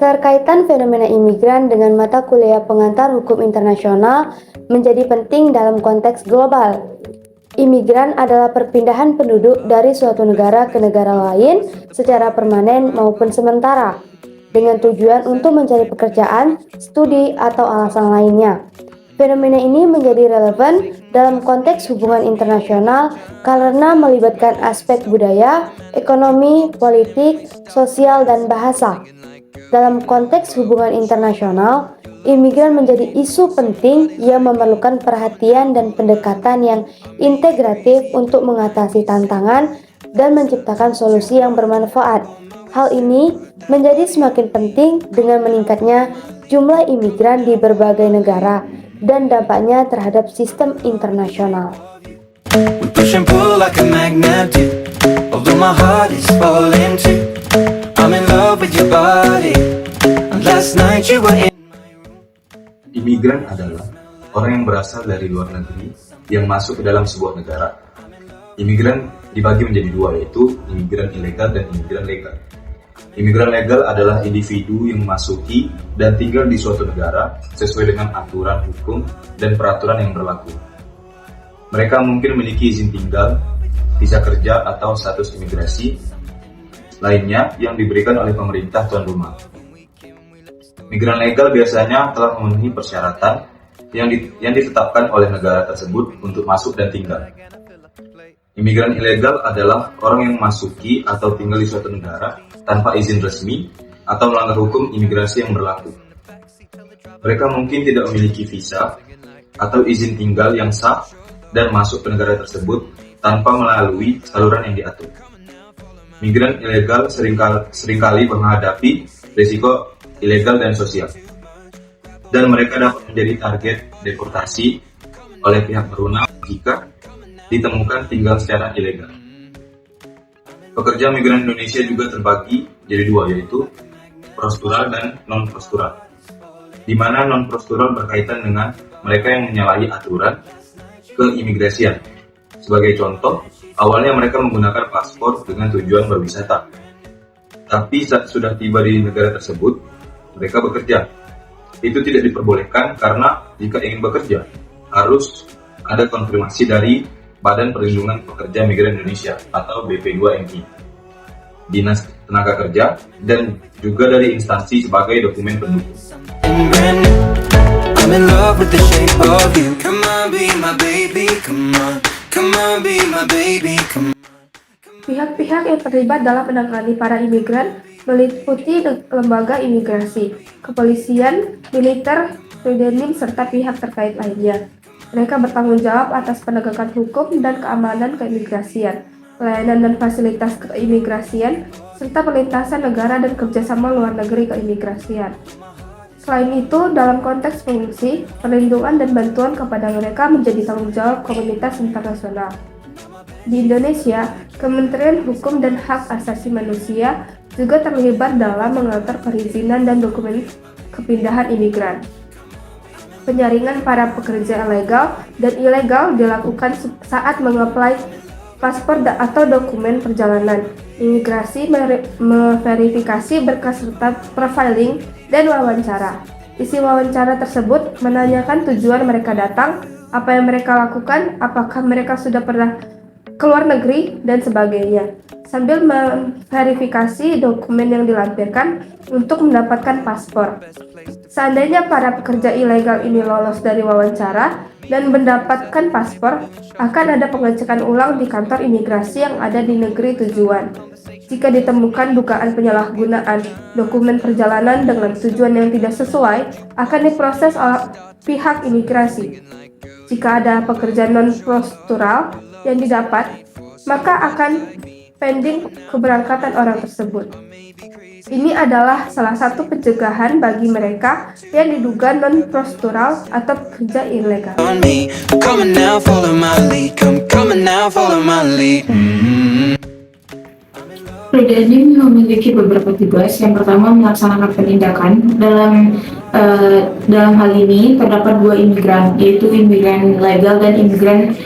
Keterkaitan fenomena imigran dengan mata kuliah pengantar hukum internasional menjadi penting dalam konteks global. Imigran adalah perpindahan penduduk dari suatu negara ke negara lain secara permanen maupun sementara, dengan tujuan untuk mencari pekerjaan, studi, atau alasan lainnya. Fenomena ini menjadi relevan dalam konteks hubungan internasional karena melibatkan aspek budaya, ekonomi, politik, sosial, dan bahasa. Dalam konteks hubungan internasional, imigran menjadi isu penting yang memerlukan perhatian dan pendekatan yang integratif untuk mengatasi tantangan dan menciptakan solusi yang bermanfaat. Hal ini menjadi semakin penting dengan meningkatnya jumlah imigran di berbagai negara dan dampaknya terhadap sistem internasional. Imigran adalah orang yang berasal dari luar negeri yang masuk ke dalam sebuah negara. Imigran dibagi menjadi dua, yaitu imigran ilegal dan imigran legal. Imigran legal adalah individu yang memasuki dan tinggal di suatu negara sesuai dengan aturan hukum dan peraturan yang berlaku. Mereka mungkin memiliki izin tinggal, visa kerja, atau status imigrasi lainnya yang diberikan oleh pemerintah tuan rumah. Migran legal biasanya telah memenuhi persyaratan yang ditetapkan oleh negara tersebut untuk masuk dan tinggal. Imigran ilegal adalah orang yang memasuki atau tinggal di suatu negara tanpa izin resmi atau melanggar hukum imigrasi yang berlaku. Mereka mungkin tidak memiliki visa atau izin tinggal yang sah dan masuk ke negara tersebut tanpa melalui saluran yang diatur. Migran ilegal seringkali menghadapi risiko ilegal dan sosial, dan mereka dapat menjadi target deportasi oleh pihak berwenang jika ditemukan tinggal secara ilegal. Pekerja migran Indonesia juga terbagi jadi dua, yaitu prosedural dan non-prosedural, di mana non-prosedural berkaitan dengan mereka yang menyalahi aturan keimigrasian. Sebagai contoh, awalnya mereka menggunakan paspor dengan tujuan berwisata, tapi saat sudah tiba di negara tersebut, mereka bekerja. Itu tidak diperbolehkan karena jika ingin bekerja, harus ada konfirmasi dari Badan Perlindungan Pekerja Migran Indonesia atau BP2MI, Dinas Tenaga Kerja, dan juga dari instansi sebagai dokumen pendukung. Pihak-pihak yang terlibat dalam menangani para imigran meliputi lembaga imigrasi, kepolisian, militer, Sudenim, serta pihak terkait lainnya. Mereka bertanggung jawab atas penegakan hukum dan keamanan keimigrasian, pelayanan dan fasilitas keimigrasian, serta perlintasan negara dan kerjasama luar negeri keimigrasian. Selain itu, dalam konteks pengungsi, perlindungan dan bantuan kepada mereka menjadi tanggung jawab komunitas internasional. Di Indonesia, Kementerian Hukum dan Hak Asasi Manusia juga terlibat dalam mengatur perizinan dan dokumen kepindahan imigran. Penyaringan para pekerja legal dan ilegal dilakukan saat mengapply paspor atau dokumen perjalanan. Imigrasi memverifikasi berkas serta profiling dan wawancara. Isi wawancara tersebut menanyakan tujuan mereka datang, apa yang mereka lakukan, apakah mereka sudah pernah keluar negeri, dan sebagainya, sambil memverifikasi dokumen yang dilampirkan untuk mendapatkan paspor. Seandainya para pekerja ilegal ini lolos dari wawancara dan mendapatkan paspor, akan ada pengecekan ulang di kantor imigrasi yang ada di negeri tujuan. Jika ditemukan dugaan penyalahgunaan dokumen perjalanan dengan tujuan yang tidak sesuai, akan diproses oleh pihak imigrasi. Jika ada pekerja non-prosedural yang didapat, maka akan pending keberangkatan orang tersebut. Ini adalah salah satu pencegahan bagi mereka yang diduga non-prosedural atau pekerja ilegal. Sudenim memiliki beberapa tugas. Yang pertama, melaksanakan penindakan. Dalam hal ini terdapat dua imigran, yaitu imigran legal dan imigran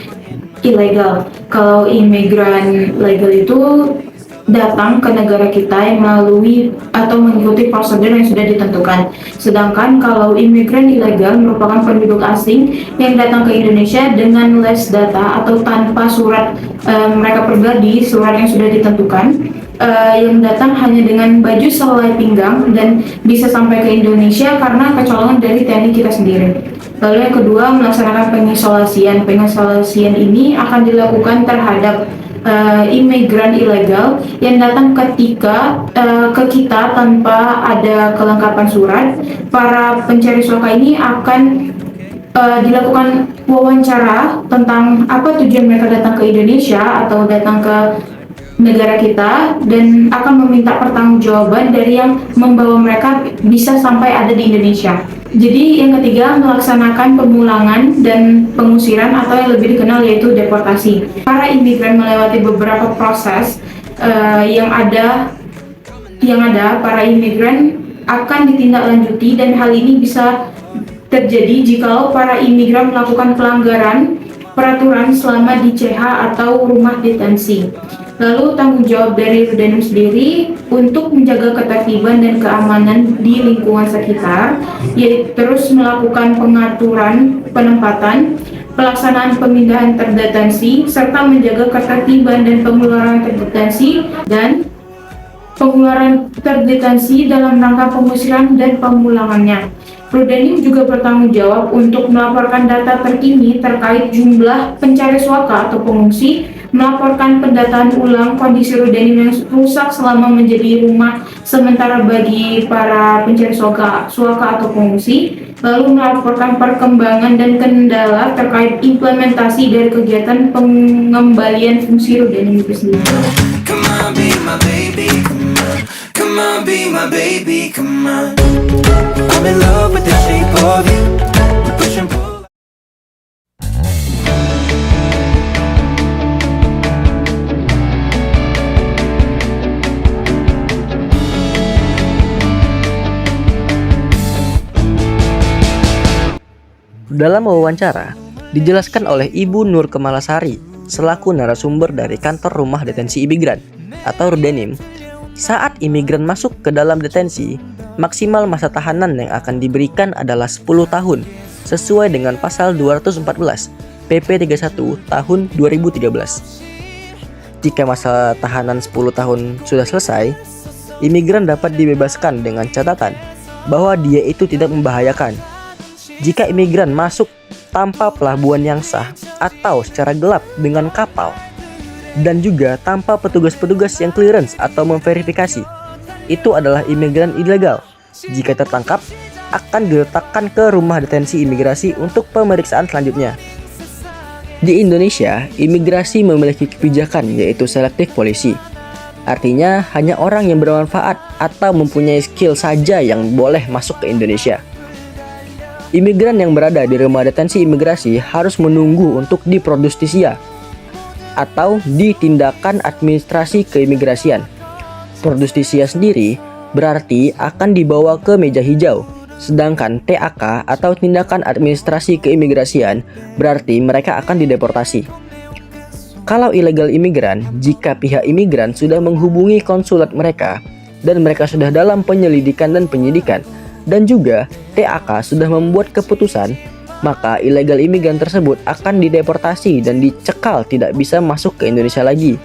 ilegal. Kalau imigran legal itu datang ke negara kita yang melalui atau mengikuti prosedur yang sudah ditentukan. Sedangkan kalau imigran ilegal merupakan penduduk asing yang datang ke Indonesia dengan less data atau tanpa surat mereka pribadi, surat yang sudah ditentukan, yang datang hanya dengan baju selai pinggang dan bisa sampai ke Indonesia karena kecolongan dari TNI kita sendiri. Lalu yang kedua, melaksanakan pengisolasian. Pengisolasian ini akan dilakukan terhadap imigran ilegal yang datang ke kita tanpa ada kelengkapan surat. Para pencari suaka ini akan dilakukan wawancara tentang apa tujuan mereka datang ke Indonesia atau datang ke negara kita, dan akan meminta pertanggungjawaban dari yang membawa mereka bisa sampai ada di Indonesia. Jadi yang ketiga, melaksanakan pemulangan dan pengusiran atau yang lebih dikenal yaitu deportasi. Para imigran melewati beberapa proses yang ada para imigran akan ditindaklanjuti, dan hal ini bisa terjadi jikalau para imigran melakukan pelanggaran peraturan selama di CH atau rumah detensi. Lalu tanggung jawab dari Rudenim sendiri untuk menjaga ketertiban dan keamanan di lingkungan sekitar, yaitu terus melakukan pengaturan penempatan, pelaksanaan pemindahan terdetensi, serta menjaga ketertiban dan pengeluaran terdetensi dalam rangka pengusiran dan pemulangannya. Rudenim juga bertanggung jawab untuk melaporkan data terkini terkait jumlah pencari suaka atau pengungsi, melaporkan pendataan ulang kondisi Rudenim yang rusak selama menjadi rumah sementara bagi para pencari suaka atau pengungsi, lalu melaporkan perkembangan dan kendala terkait implementasi dari kegiatan pengembalian fungsi Rudenim itu sendiri. Come on, be my baby, come on. Come on, be my baby, come on. I'm in love with the shape of you. We push and pull. Dalam wawancara, dijelaskan oleh Ibu Nur Kemalasari selaku narasumber dari kantor rumah detensi imigran atau Rudenim, saat imigran masuk ke dalam detensi, maksimal masa tahanan yang akan diberikan adalah 10 tahun sesuai dengan pasal 214 PP 31 tahun 2013. Jika masa tahanan 10 tahun sudah selesai, imigran dapat dibebaskan dengan catatan bahwa dia itu tidak membahayakan. Jika imigran masuk tanpa pelabuhan yang sah atau secara gelap dengan kapal, dan juga tanpa petugas-petugas yang clearance atau memverifikasi, itu adalah imigran ilegal. Jika tertangkap, akan diletakkan ke rumah detensi imigrasi untuk pemeriksaan selanjutnya. Di Indonesia, imigrasi memiliki kebijakan yaitu selektif polisi. Artinya, hanya orang yang bermanfaat atau mempunyai skill saja yang boleh masuk ke Indonesia. Imigran yang berada di rumah detensi imigrasi harus menunggu untuk diprodustisia atau di tindakan administrasi keimigrasian. Produstisia sendiri berarti akan dibawa ke meja hijau, sedangkan TAK atau tindakan administrasi keimigrasian berarti mereka akan dideportasi. Kalau ilegal imigran, jika pihak imigran sudah menghubungi konsulat mereka dan mereka sudah dalam penyelidikan dan penyidikan, dan juga TAK sudah membuat keputusan, maka ilegal imigran tersebut akan dideportasi dan dicekal tidak bisa masuk ke Indonesia lagi.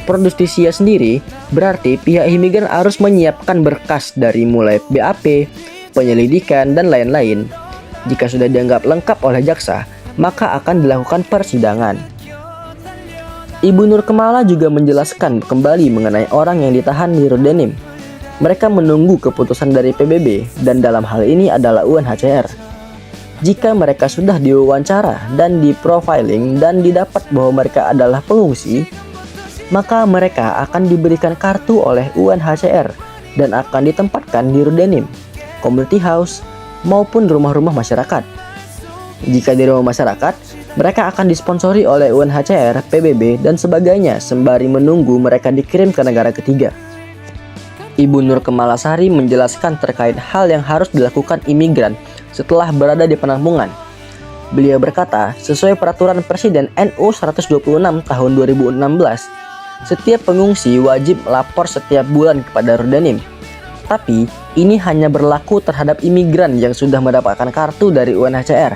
Produstisia sendiri berarti pihak imigran harus menyiapkan berkas dari mulai BAP, penyelidikan, dan lain-lain. Jika sudah dianggap lengkap oleh jaksa, maka akan dilakukan persidangan. Ibu Nur Kemala juga menjelaskan kembali mengenai orang yang ditahan di Rudenim. Mereka menunggu keputusan dari PBB dan dalam hal ini adalah UNHCR. Jika mereka sudah diwawancara dan di-profiling dan didapat bahwa mereka adalah pengungsi, maka mereka akan diberikan kartu oleh UNHCR dan akan ditempatkan di Rudenim, community house, maupun rumah-rumah masyarakat. Jika di rumah masyarakat, mereka akan disponsori oleh UNHCR, PBB, dan sebagainya sembari menunggu mereka dikirim ke negara ketiga. Ibu Nur Kemalasari menjelaskan terkait hal yang harus dilakukan imigran setelah berada di penampungan. Beliau berkata, sesuai peraturan Presiden NU 126 tahun 2016, setiap pengungsi wajib melapor setiap bulan kepada Rudenim. Tapi, ini hanya berlaku terhadap imigran yang sudah mendapatkan kartu dari UNHCR.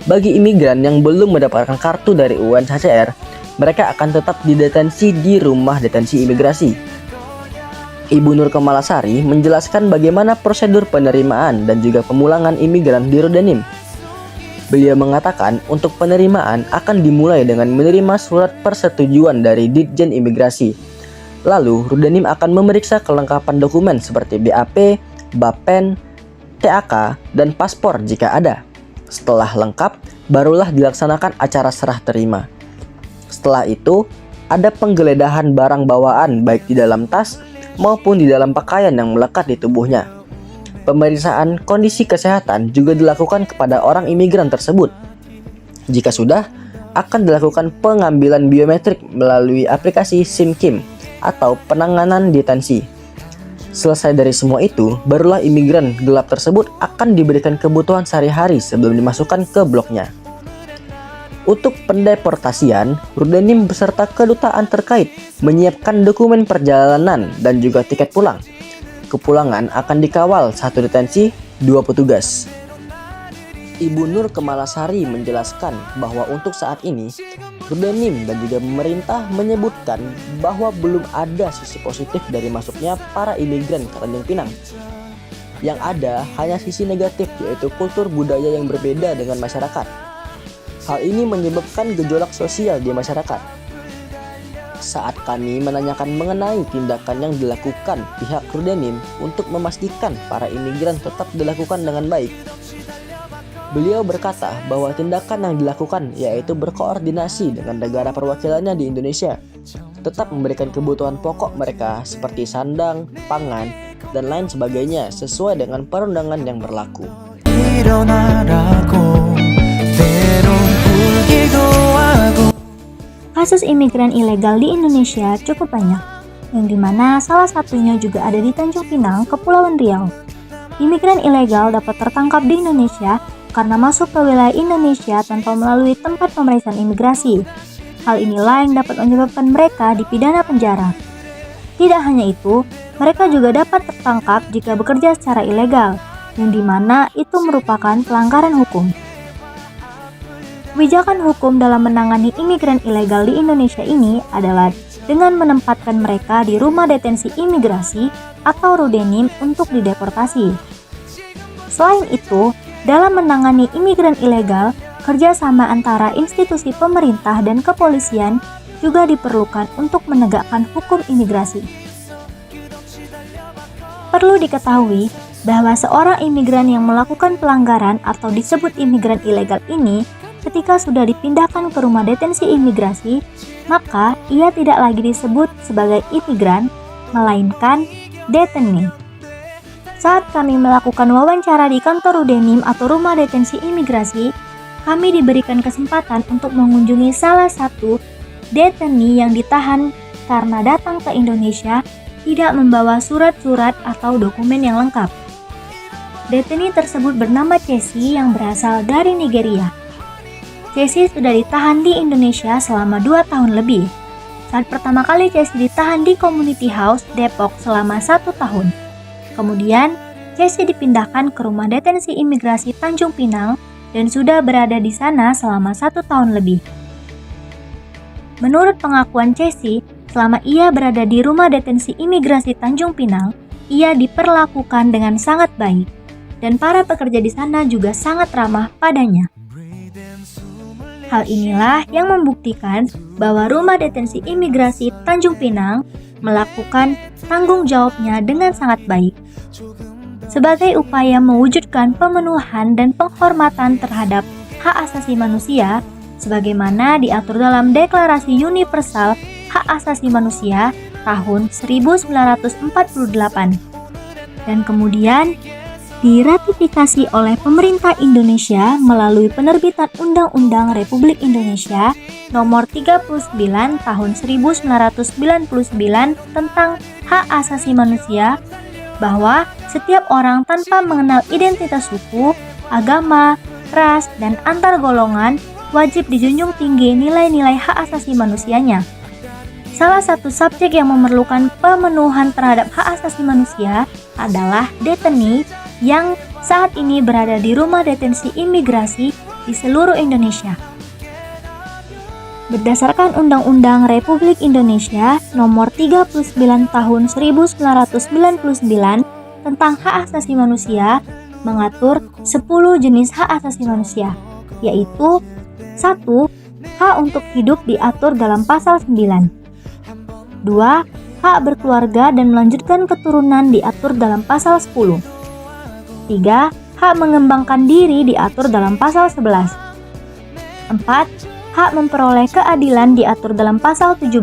Bagi imigran yang belum mendapatkan kartu dari UNHCR, mereka akan tetap didetensi di rumah detensi imigrasi. Ibu Nur Kemalasari menjelaskan bagaimana prosedur penerimaan dan juga pemulangan imigran di Rudenim. Beliau mengatakan untuk penerimaan akan dimulai dengan menerima surat persetujuan dari Ditjen Imigrasi. Lalu, Rudenim akan memeriksa kelengkapan dokumen seperti BAP, BAPEN, TAK, dan paspor jika ada. Setelah lengkap, barulah dilaksanakan acara serah terima. Setelah itu, ada penggeledahan barang bawaan baik di dalam tas maupun di dalam pakaian yang melekat di tubuhnya. Pemeriksaan kondisi kesehatan juga dilakukan kepada orang imigran tersebut. Jika sudah, akan dilakukan pengambilan biometrik melalui aplikasi SIM-KIM atau penanganan detensi. Selesai dari semua itu, barulah imigran gelap tersebut akan diberikan kebutuhan sehari-hari sebelum dimasukkan ke bloknya. Untuk pendeportasian, Rudenim beserta kedutaan terkait menyiapkan dokumen perjalanan dan juga tiket pulang. Kepulangan akan dikawal satu detensi, 2 petugas. Ibu Nur Kemalasari menjelaskan bahwa untuk saat ini, Rudenim dan juga pemerintah menyebutkan bahwa belum ada sisi positif dari masuknya para imigran ke Tanjung Pinang. Yang ada hanya sisi negatif, yaitu kultur budaya yang berbeda dengan masyarakat. Hal ini menyebabkan gejolak sosial di masyarakat. Saat kami menanyakan mengenai tindakan yang dilakukan pihak Rudenim untuk memastikan para imigran tetap dilakukan dengan baik, beliau berkata bahwa tindakan yang dilakukan yaitu berkoordinasi dengan negara perwakilannya di Indonesia, tetap memberikan kebutuhan pokok mereka seperti sandang, pangan, dan lain sebagainya sesuai dengan perundangan yang berlaku. Kasus imigran ilegal di Indonesia cukup banyak, yang dimana salah satunya juga ada di Tanjung Pinang, Kepulauan Riau. Imigran ilegal dapat tertangkap di Indonesia karena masuk ke wilayah Indonesia tanpa melalui tempat pemeriksaan imigrasi. Hal inilah yang dapat menyebabkan mereka dipidana penjara. Tidak hanya itu, mereka juga dapat tertangkap jika bekerja secara ilegal, yang dimana itu merupakan pelanggaran hukum. Kebijakan hukum dalam menangani imigran ilegal di Indonesia ini adalah dengan menempatkan mereka di rumah detensi imigrasi atau Rudenim untuk dideportasi. Selain itu, dalam menangani imigran ilegal, kerjasama antara institusi pemerintah dan kepolisian juga diperlukan untuk menegakkan hukum imigrasi. Perlu diketahui bahwa seorang imigran yang melakukan pelanggaran atau disebut imigran ilegal ini ketika sudah dipindahkan ke rumah detensi imigrasi, maka ia tidak lagi disebut sebagai imigran, melainkan deteni. Saat kami melakukan wawancara di kantor Rudenim atau rumah detensi imigrasi, kami diberikan kesempatan untuk mengunjungi salah satu deteni yang ditahan karena datang ke Indonesia tidak membawa surat-surat atau dokumen yang lengkap. Deteni tersebut bernama Cesi yang berasal dari Nigeria. Cesi sudah ditahan di Indonesia selama 2 tahun lebih. Saat pertama kali Cesi ditahan di Community House, Depok selama 1 tahun. Kemudian, Cesi dipindahkan ke rumah detensi imigrasi Tanjung Pinang dan sudah berada di sana selama 1 tahun lebih. Menurut pengakuan Cesi, selama ia berada di rumah detensi imigrasi Tanjung Pinang, ia diperlakukan dengan sangat baik, dan para pekerja di sana juga sangat ramah padanya. Hal inilah yang membuktikan bahwa rumah detensi imigrasi Tanjung Pinang melakukan tanggung jawabnya dengan sangat baik. Sebagai upaya mewujudkan pemenuhan dan penghormatan terhadap hak asasi manusia, sebagaimana diatur dalam Deklarasi Universal Hak Asasi Manusia tahun 1948, dan kemudian diratifikasi oleh pemerintah Indonesia melalui penerbitan Undang-Undang Republik Indonesia Nomor 39 Tahun 1999 tentang Hak Asasi Manusia, bahwa setiap orang tanpa mengenal identitas suku, agama, ras, dan antar golongan wajib dijunjung tinggi nilai-nilai hak asasi manusianya. Salah satu subjek yang memerlukan pemenuhan terhadap hak asasi manusia adalah deteni yang saat ini berada di rumah detensi imigrasi di seluruh Indonesia. Berdasarkan Undang-Undang Republik Indonesia Nomor 39 Tahun 1999 tentang hak asasi manusia, mengatur 10 jenis hak asasi manusia, yaitu 1. Hak untuk hidup diatur dalam pasal 9. 2. Hak berkeluarga dan melanjutkan keturunan diatur dalam pasal 10. 3. Hak mengembangkan diri diatur dalam pasal 11. 4. Hak memperoleh keadilan diatur dalam pasal 17.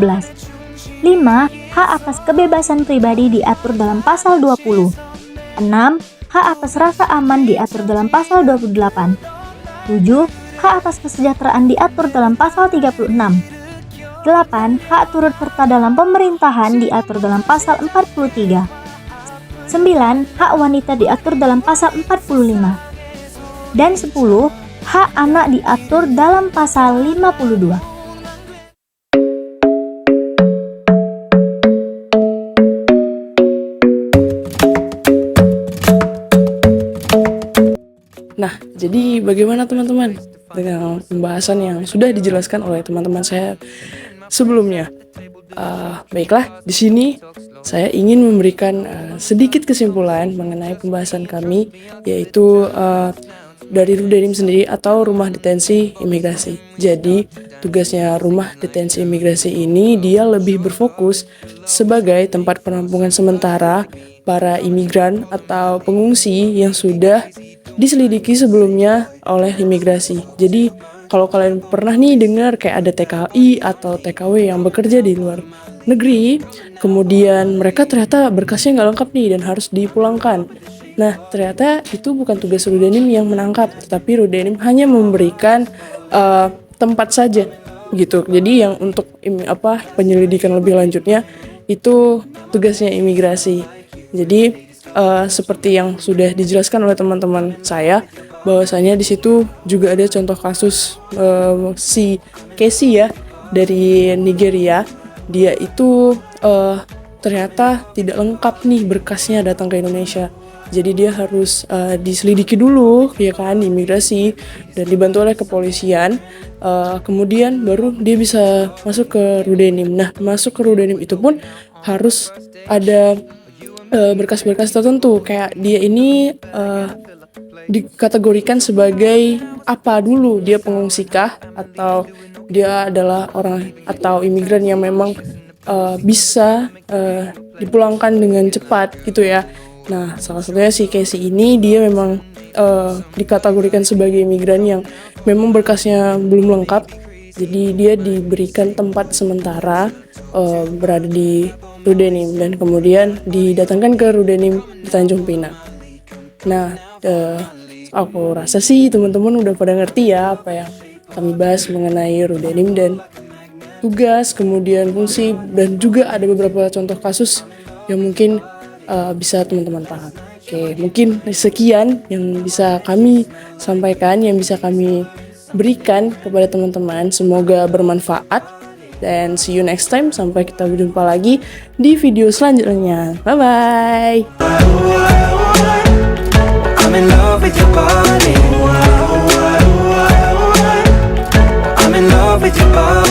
5. Hak atas kebebasan pribadi diatur dalam pasal 20. 6. Hak atas rasa aman diatur dalam pasal 28. 7. Hak atas kesejahteraan diatur dalam pasal 36. 8. Hak turut serta dalam pemerintahan diatur dalam pasal 43. 9. Hak wanita diatur dalam pasal 45. Dan 10. Hak anak diatur dalam pasal 52. Nah, jadi bagaimana teman-teman dengan pembahasan yang sudah dijelaskan oleh teman-teman saya sebelumnya? Baiklah, di sini saya ingin memberikan sedikit kesimpulan mengenai pembahasan kami, yaitu dari Rudenim sendiri atau Rumah Detensi Imigrasi. Jadi, tugasnya Rumah Detensi Imigrasi ini dia lebih berfokus sebagai tempat penampungan sementara para imigran atau pengungsi yang sudah diselidiki sebelumnya oleh imigrasi. Jadi, kalau kalian pernah nih dengar kayak ada TKI atau TKW yang bekerja di luar negeri, kemudian mereka ternyata berkasnya nggak lengkap nih dan harus dipulangkan. Nah, ternyata itu bukan tugas Rudenim yang menangkap, tetapi Rudenim hanya memberikan tempat saja gitu. Jadi yang untuk penyelidikan lebih lanjutnya itu tugasnya imigrasi. Jadi seperti yang sudah dijelaskan oleh teman-teman saya, bahwasanya di situ juga ada contoh kasus si Casey ya dari Nigeria. Dia itu ternyata tidak lengkap nih berkasnya datang ke Indonesia. Jadi dia harus diselidiki dulu ya kan di imigrasi dan dibantu oleh kepolisian. Kemudian baru dia bisa masuk ke Rudenim. Nah, masuk ke Rudenim itu pun harus ada berkas-berkas tertentu, kayak dia ini dikategorikan sebagai apa dulu, dia pengungsikah atau dia adalah orang atau imigran yang memang bisa dipulangkan dengan cepat gitu ya. Nah, salah satunya si Casey ini dia memang dikategorikan sebagai imigran yang memang berkasnya belum lengkap, jadi dia diberikan tempat sementara berada di Rudenim dan kemudian didatangkan ke Rudenim di Tanjung Pinang. Nah, aku rasa sih teman-teman udah pada ngerti ya apa yang kami bahas mengenai Rudenim dan tugas, kemudian fungsi, dan juga ada beberapa contoh kasus yang mungkin bisa teman-teman paham. Oke, mungkin sekian yang bisa kami sampaikan, yang bisa kami berikan kepada teman-teman. Semoga bermanfaat. Dan see you next time. Sampai kita berjumpa lagi di video selanjutnya. Bye-bye. I'm in love with your body. I'm in love with your body.